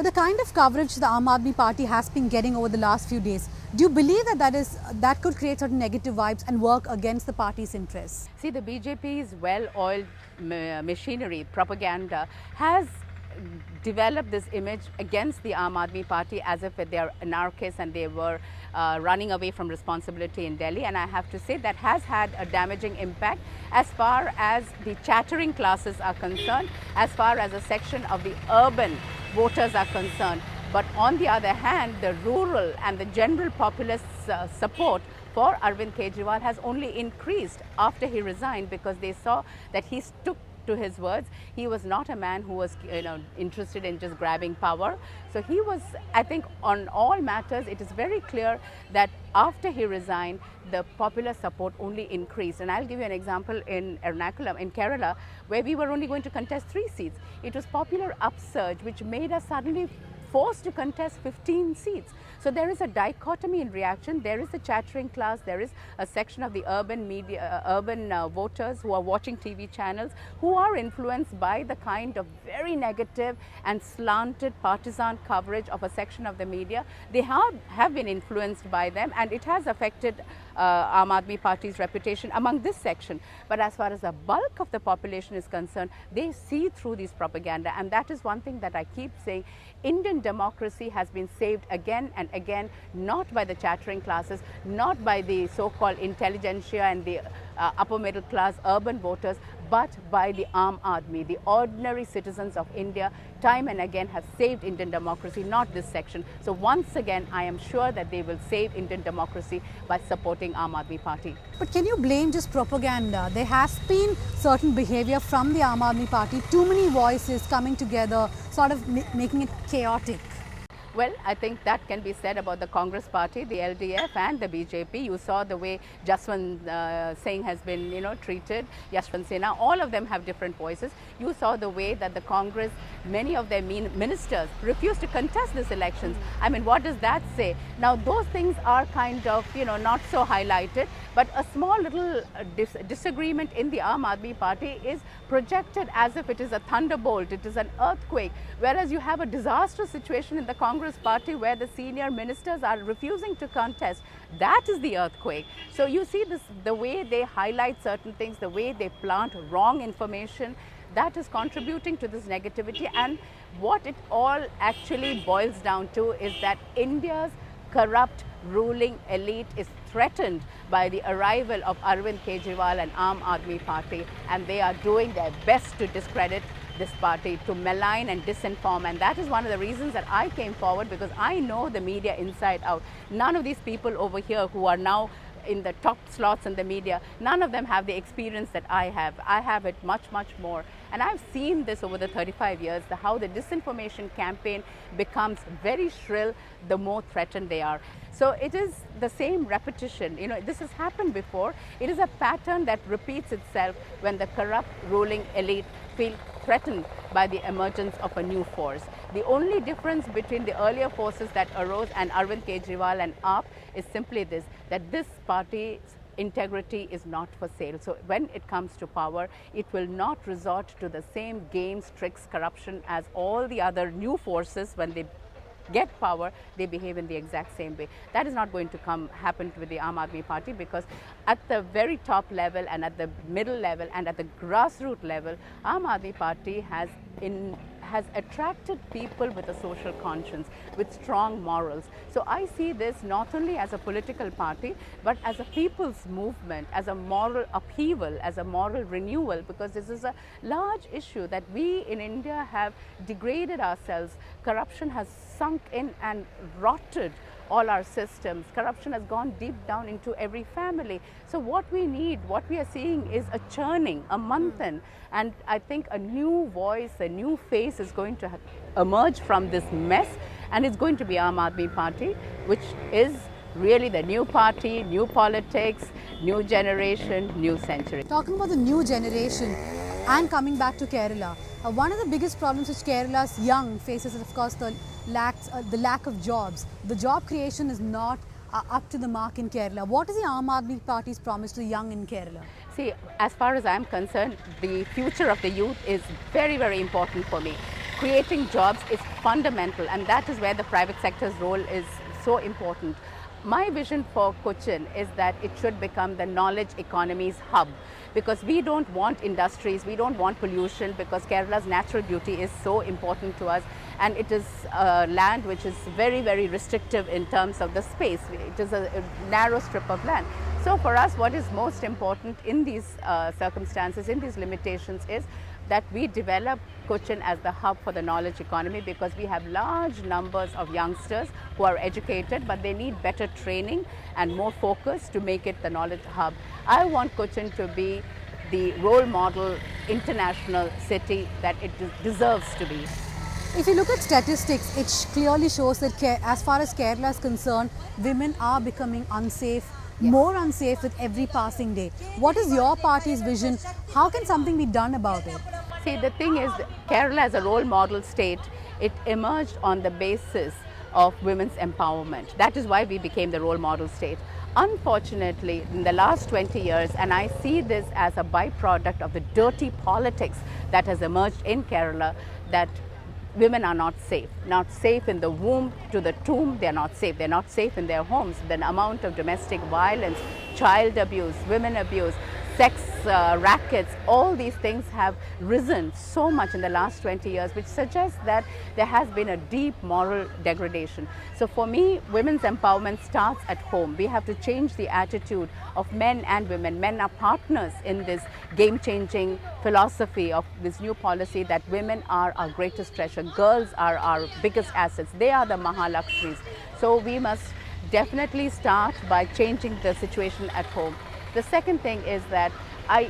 the kind of coverage the Aam Aadmi Party has been getting over the last few days, do you believe that could create certain negative vibes and work against the party's interests? See, the BJP's well-oiled machinery, propaganda, has developed this image against the Aam Aadmi Party as if they are anarchists and they were running away from responsibility in Delhi. And I have to say that has had a damaging impact as far as the chattering classes are concerned, as far as a section of the urban voters are concerned. But on the other hand, the rural and the general populace support for Arvind Kejriwal has only increased after he resigned, because they saw that he stuck to his words. He was not a man who was interested in just grabbing power. So he was, I think, on all matters, it is very clear that after he resigned, the popular support only increased. And I'll give you an example in Ernakulam, in Kerala, where we were only going to contest 3 seats. It was popular upsurge which made us suddenly forced to contest 15 seats. So there is a dichotomy in reaction. There is a chattering class. There is a section of the urban media, voters who are watching TV channels, who are influenced by the kind of very negative and slanted partisan coverage of a section of the media. They have been influenced by them, and it has affected Aam Aadmi Party's reputation among this section. But as far as the bulk of the population is concerned, they see through these propaganda, and that is one thing that I keep saying. Indian democracy has been saved again and again, not by the chattering classes, not by the so-called intelligentsia and the upper middle class urban voters, but by the Aam Aadmi. The ordinary citizens of India time and again have saved Indian democracy, not this section. So once again, I am sure that they will save Indian democracy by supporting Aam Aadmi Party. But can you blame just propaganda? There has been certain behavior from the Aam Aadmi Party, too many voices coming together, sort of making it chaotic. Well, I think that can be said about the Congress party, the LDF and the BJP. You saw the way Jaswant Singh has been, treated, Yashwant Sinha. All of them have different voices. You saw the way that the Congress, many of their ministers refused to contest these elections. I mean, what does that say? Now, those things are kind of, not so highlighted. But a small little disagreement in the Aam Aadmi Party is projected as if it is a thunderbolt, it is an earthquake. Whereas you have a disastrous situation in the Congress party where the senior ministers are refusing to contest. That is the earthquake. So you see this, the way they highlight certain things, the way they plant wrong information, that is contributing to this negativity. And what it all actually boils down to is that India's corrupt ruling elite is threatened by the arrival of Arvind Kejriwal and Aam Aadmi Party, and they are doing their best to discredit this party, to malign and disinform. And that is one of the reasons that I came forward, because I know the media inside out. None of these people over here who are now in the top slots in the media, none of them have the experience that I have. I have it much, much more. And I've seen this over the 35 years, how the disinformation campaign becomes very shrill the more threatened they are. So it is the same repetition. This has happened before. It is a pattern that repeats itself when the corrupt ruling elite feel threatened by the emergence of a new force. The only difference between the earlier forces that arose and Arvind Kejriwal and AAP is simply this, that this party's integrity is not for sale. So when it comes to power, it will not resort to the same games, tricks, corruption as all the other new forces. When they get power, they behave in the exact same way. That is not going to happen with the Aam Aadmi Party, because at the very top level and at the middle level and at the grassroots level, Aam Aadmi Party has attracted people with a social conscience, with strong morals. So I see this not only as a political party, but as a people's movement, as a moral upheaval, as a moral renewal, because this is a large issue that we in India have degraded ourselves. Corruption has sunk in and rotted all our systems. Corruption has gone deep down into every family. So what we need, what we are seeing is a churning, a manthan. And I think a new voice, a new face is going to emerge from this mess. And it's going to be Aam Aadmi Party, which is really the new party, new politics, new generation, new century. Talking about the new generation and coming back to Kerala, one of the biggest problems which Kerala's young faces is, of course, the lack of jobs. The job creation is not up to the mark in Kerala. What is the Aam Aadmi Party's promise to the young in Kerala? See, as far as I'm concerned, the future of the youth is very, very important for me. creating jobs is fundamental, and that is where the private sector's role is so important. My vision for Cochin is that it should become the knowledge economy's hub, because we don't want industries, we don't want pollution, because Kerala's natural beauty is so important to us, and it is a land which is very, very restrictive in terms of the space. It is a narrow strip of land. So for us, what is most important in these circumstances, in these limitations, is that we develop Cochin as the hub for the knowledge economy, because we have large numbers of youngsters who are educated, but they need better training and more focus to make it the knowledge hub. I want Cochin to be the role model international city that it deserves to be. If you look at statistics, it clearly shows that as far as Kerala is concerned, women are becoming unsafe, more unsafe with every passing day. What is your party's vision? How can something be done about it? See, the thing is, Kerala as a role model state, it emerged on the basis of women's empowerment. That is why we became the role model state. Unfortunately, in the last 20 years, and I see this as a byproduct of the dirty politics that has emerged in Kerala, that women are not safe in the womb to the tomb. They're not safe in their homes. The amount of domestic violence, child abuse, women abuse, sex rackets, all these things have risen so much in the last 20 years, which suggests that there has been a deep moral degradation. So for me, women's empowerment starts at home. We have to change the attitude of men and women. Men are partners in this game-changing philosophy of this new policy that women are our greatest treasure. Girls are our biggest assets. They are the Mahalakshmis. So we must definitely start by changing the situation at home. The second thing is that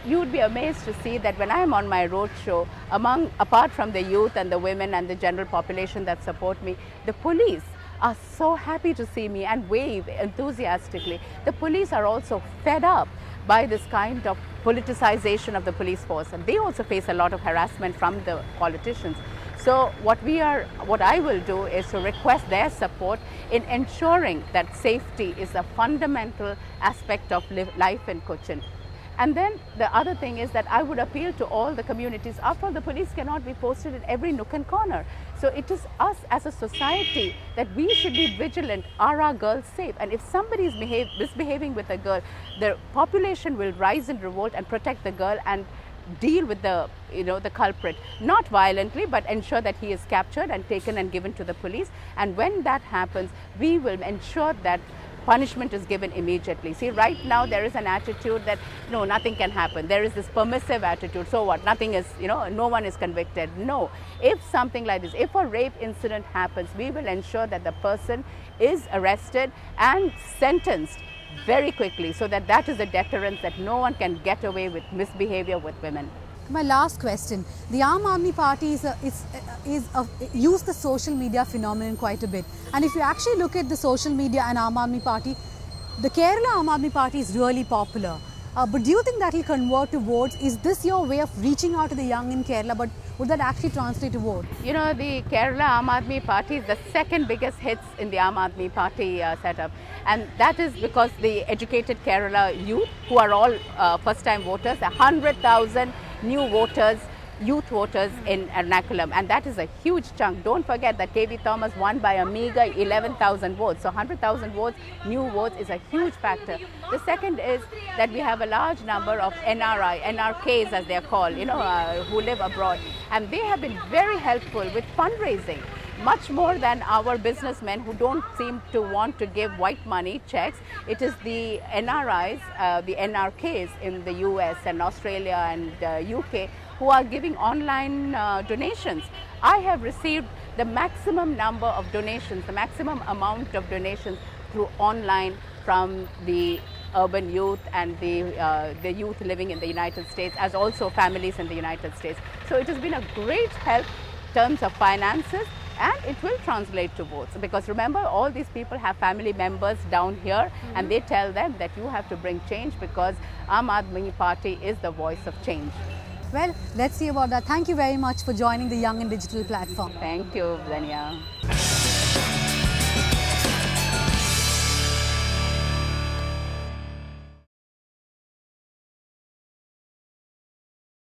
you would be amazed to see that when I am on my road show, apart from the youth and the women and the general population that support me, the police are so happy to see me and wave enthusiastically. The police are also fed up by this kind of politicization of the police force, and they also face a lot of harassment from the politicians. So what I will do is to request their support in ensuring that safety is a fundamental aspect of life in Cochin. And then the other thing is that I would appeal to all the communities. After all, the police cannot be posted in every nook and corner. So it is us as a society that we should be vigilant. Are our girls safe? And if somebody is misbehaving with a girl, the population will rise in revolt and protect the girl and deal with the culprit, not violently, but ensure that he is captured and taken and given to the police. And when that happens, we will ensure that punishment is given immediately. See, right now there is an attitude that no, nothing can happen. There is this permissive attitude. So what? Nothing is, no one is convicted. No. If something like this, if a rape incident happens, we will ensure that the person is arrested and sentenced very quickly, so that is a deterrence that no one can get away with misbehavior with women. My last question: the Aam Aadmi Party use the social media phenomenon quite a bit, and if you actually look at the social media and Aam Aadmi Party, the Kerala Aam Aadmi Party is really popular. But do you think that will convert to votes? Is this your way of reaching out to the young in Kerala? But would that actually translate to vote? The Kerala Aam Aadmi Party is the second biggest hits in the Aam Aadmi Party setup. And that is because the educated Kerala youth, who are all first-time voters, 100,000 new voters, youth voters in Ernakulam, and that is a huge chunk. Don't forget that KV Thomas won by a meager 11,000 votes. So 100,000 votes, new votes, is a huge factor. The second is that we have a large number of NRKs as they are called, who live abroad, and they have been very helpful with fundraising. Much more than our businessmen who don't seem to want to give white money checks. It is the NRIs, the NRKs in the US and Australia and UK who are giving online donations. I have received the maximum number of donations, the maximum amount of donations through online from the urban youth and the youth living in the United States, as also families in the United States. So it has been a great help in terms of finances, and it will translate to votes, because remember, all these people have family members down here, and they tell them that you have to bring change, because Aam Aadmi Party is the voice of change. Well, let's see about that. Thank you very much for joining the Young and Digital platform. Thank you, Dania.